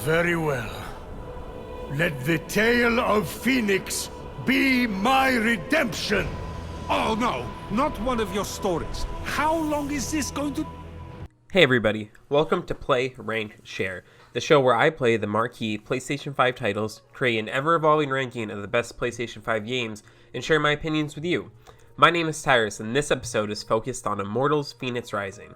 Very well. Let the tale of Fenyx be my redemption! Oh no, not one of your stories. How long is this going to... Hey everybody, welcome to Play, Rank, Share, the show where I play the marquee PlayStation 5 titles, create an ever-evolving ranking of the best PlayStation 5 games, and share my opinions with you. My name is Tyrus, and this episode is focused on Immortals Fenyx Rising.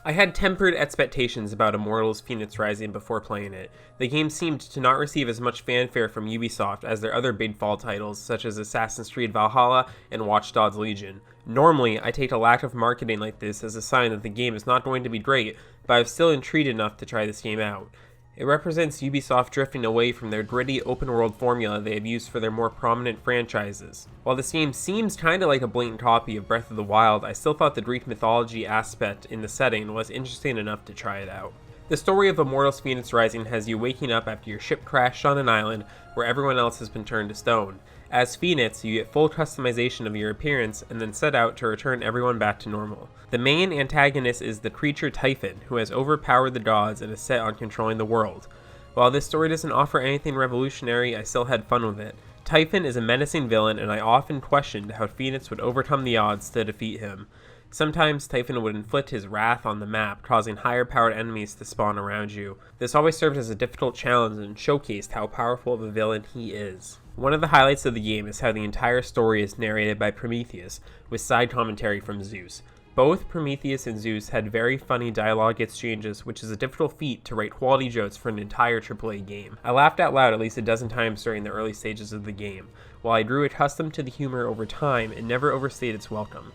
I had tempered expectations about Immortals Fenyx Rising before playing it. The game seemed to not receive as much fanfare from Ubisoft as their other big fall titles, such as Assassin's Creed Valhalla and Watch Dogs Legion. Normally, I take a lack of marketing like this as a sign that the game is not going to be great, but I'm still intrigued enough to try this game out. It represents Ubisoft drifting away from their gritty open-world formula they have used for their more prominent franchises. While this game seems kinda like a blatant copy of Breath of the Wild, I still thought the Greek mythology aspect in the setting was interesting enough to try it out. The story of Immortals Fenyx Rising has you waking up after your ship crashed on an island where everyone else has been turned to stone. As Fenyx, you get full customization of your appearance and then set out to return everyone back to normal. The main antagonist is the creature Typhon, who has overpowered the gods and is set on controlling the world. While this story doesn't offer anything revolutionary, I still had fun with it. Typhon is a menacing villain, and I often questioned how Fenyx would overcome the odds to defeat him. Sometimes Typhon would inflict his wrath on the map, causing higher powered enemies to spawn around you. This always served as a difficult challenge and showcased how powerful of a villain he is. One of the highlights of the game is how the entire story is narrated by Prometheus, with side commentary from Zeus. Both Prometheus and Zeus had very funny dialogue exchanges, which is a difficult feat to write quality jokes for an entire AAA game. I laughed out loud at least a dozen times during the early stages of the game. While I grew accustomed to the humor over time, it never overstayed its welcome.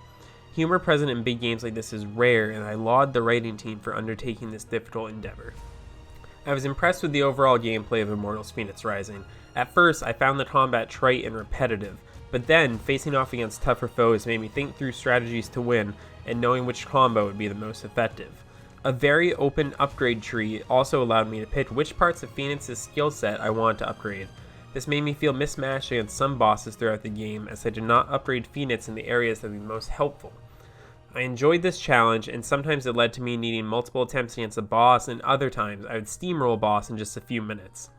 Humor present in big games like this is rare, and I laud the writing team for undertaking this difficult endeavor. I was impressed with the overall gameplay of Immortals Fenyx Rising. At first, I found the combat trite and repetitive, but then, facing off against tougher foes made me think through strategies to win, and knowing which combo would be the most effective. A very open upgrade tree also allowed me to pick which parts of Fenyx's skill set I wanted to upgrade. This made me feel mismatched against some bosses throughout the game, as I did not upgrade Fenyx in the areas that would be most helpful. I enjoyed this challenge, and sometimes it led to me needing multiple attempts against a boss, and other times I would steamroll a boss in just a few minutes.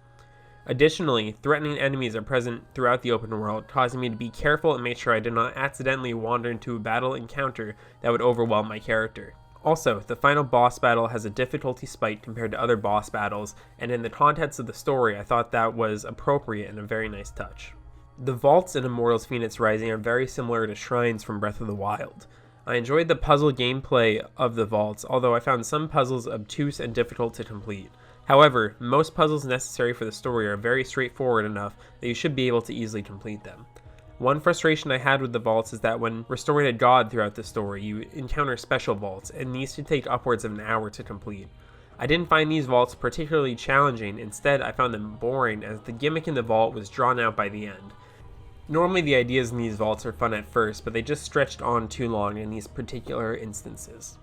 Additionally, threatening enemies are present throughout the open world, causing me to be careful and make sure I did not accidentally wander into a battle encounter that would overwhelm my character. Also, the final boss battle has a difficulty spike compared to other boss battles, and in the context of the story, I thought that was appropriate and a very nice touch. The vaults in Immortals Fenyx Rising are very similar to shrines from Breath of the Wild. I enjoyed the puzzle gameplay of the vaults, although I found some puzzles obtuse and difficult to complete. However, most puzzles necessary for the story are very straightforward enough that you should be able to easily complete them. One frustration I had with the vaults is that when restoring a god throughout the story, you encounter special vaults, and these can take upwards of an hour to complete. I didn't find these vaults particularly challenging, instead I found them boring as the gimmick in the vault was drawn out by the end. Normally the ideas in these vaults are fun at first, but they just stretched on too long in these particular instances.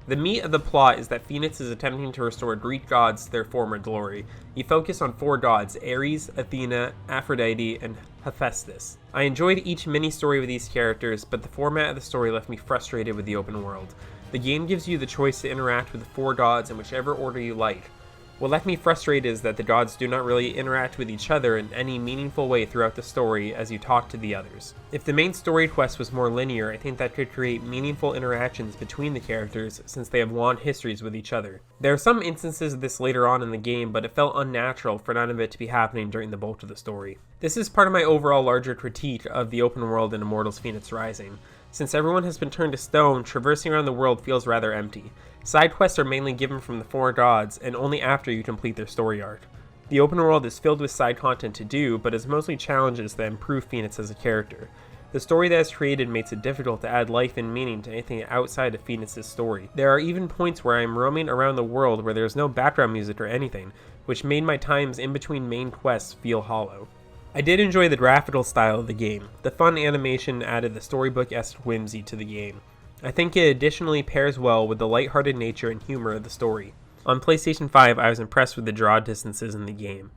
The meat of the plot is that Fenyx is attempting to restore Greek gods to their former glory. You focus on 4 gods, Ares, Athena, Aphrodite, and Hephaestus. I enjoyed each mini-story with these characters, but the format of the story left me frustrated with the open world. The game gives you the choice to interact with the 4 gods in whichever order you like. What left me frustrated is that the gods do not really interact with each other in any meaningful way throughout the story as you talk to the others. If the main story quest was more linear, I think that could create meaningful interactions between the characters since they have long histories with each other. There are some instances of this later on in the game, but it felt unnatural for none of it to be happening during the bulk of the story. This is part of my overall larger critique of the open world in Immortals Fenyx Rising. Since everyone has been turned to stone, traversing around the world feels rather empty. Side quests are mainly given from the 4 gods, and only after you complete their story arc. The open world is filled with side content to do, but is mostly challenges that improve Fenyx as a character. The story that is created makes it difficult to add life and meaning to anything outside of Fenyx's story. There are even points where I am roaming around the world where there is no background music or anything, which made my times in between main quests feel hollow. I did enjoy the graphical style of the game. The fun animation added the storybook-esque whimsy to the game. I think it additionally pairs well with the lighthearted nature and humor of the story. On PlayStation 5, I was impressed with the draw distances in the game.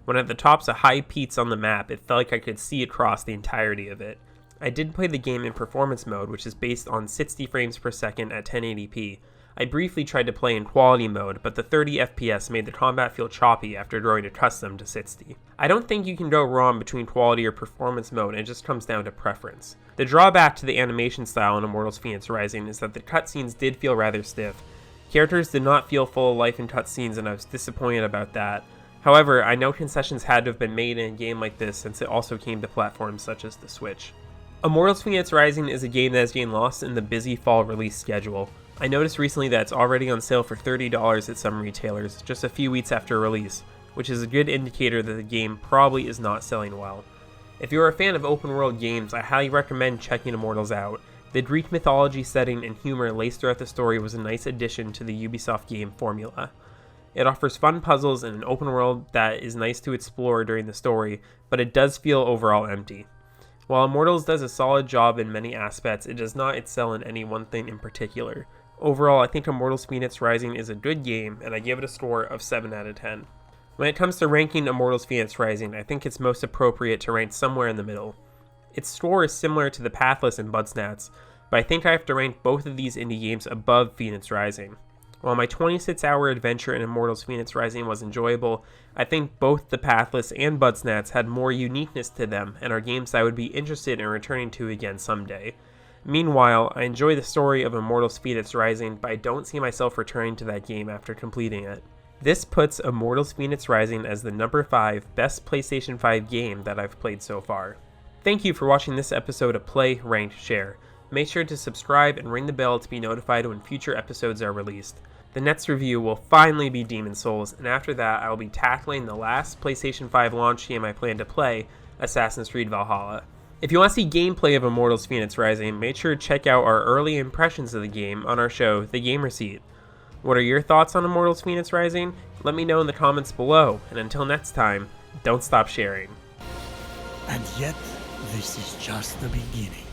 When at the tops of high peaks on the map, it felt like I could see across the entirety of it. I did play the game in performance mode, which is based on 60 frames per second at 1080p. I briefly tried to play in quality mode, but the 30 FPS made the combat feel choppy after growing accustomed to 60. I don't think you can go wrong between quality or performance mode, it just comes down to preference. The drawback to the animation style in Immortals Fenyx Rising is that the cutscenes did feel rather stiff. Characters did not feel full of life in cutscenes, and I was disappointed about that. However, I know concessions had to have been made in a game like this since it also came to platforms such as the Switch. Immortals Fenyx Rising is a game that is getting lost in the busy fall release schedule. I noticed recently that it's already on sale for $30 at some retailers, just a few weeks after release, which is a good indicator that the game probably is not selling well. If you're a fan of open world games, I highly recommend checking Immortals out. The Greek mythology setting and humor laced throughout the story was a nice addition to the Ubisoft game formula. It offers fun puzzles and an open world that is nice to explore during the story, but it does feel overall empty. While Immortals does a solid job in many aspects, it does not excel in any one thing in particular. Overall, I think Immortals Fenyx Rising is a good game, and I give it a score of 7 out of 10. When it comes to ranking Immortals Fenyx Rising, I think it's most appropriate to rank somewhere in the middle. Its score is similar to the Pathless and Budsnats, but I think I have to rank both of these indie games above Fenyx Rising. While my 26-hour adventure in Immortals Fenyx Rising was enjoyable, I think both the Pathless and Budsnats had more uniqueness to them and are games I would be interested in returning to again someday. Meanwhile, I enjoy the story of Immortals Fenyx Rising, but I don't see myself returning to that game after completing it. This puts Immortals Fenyx Rising as the number 5 best PlayStation 5 game that I've played so far. Thank you for watching this episode of Play, Rank, Share. Make sure to subscribe and ring the bell to be notified when future episodes are released. The next review will finally be Demon's Souls, and after that I will be tackling the last PlayStation 5 launch game I plan to play, Assassin's Creed Valhalla. If you want to see gameplay of Immortals Fenyx Rising, make sure to check out our early impressions of the game on our show, The Game Receipt. What are your thoughts on Immortals Fenyx Rising? Let me know in the comments below, and until next time, don't stop sharing. And yet, this is just the beginning.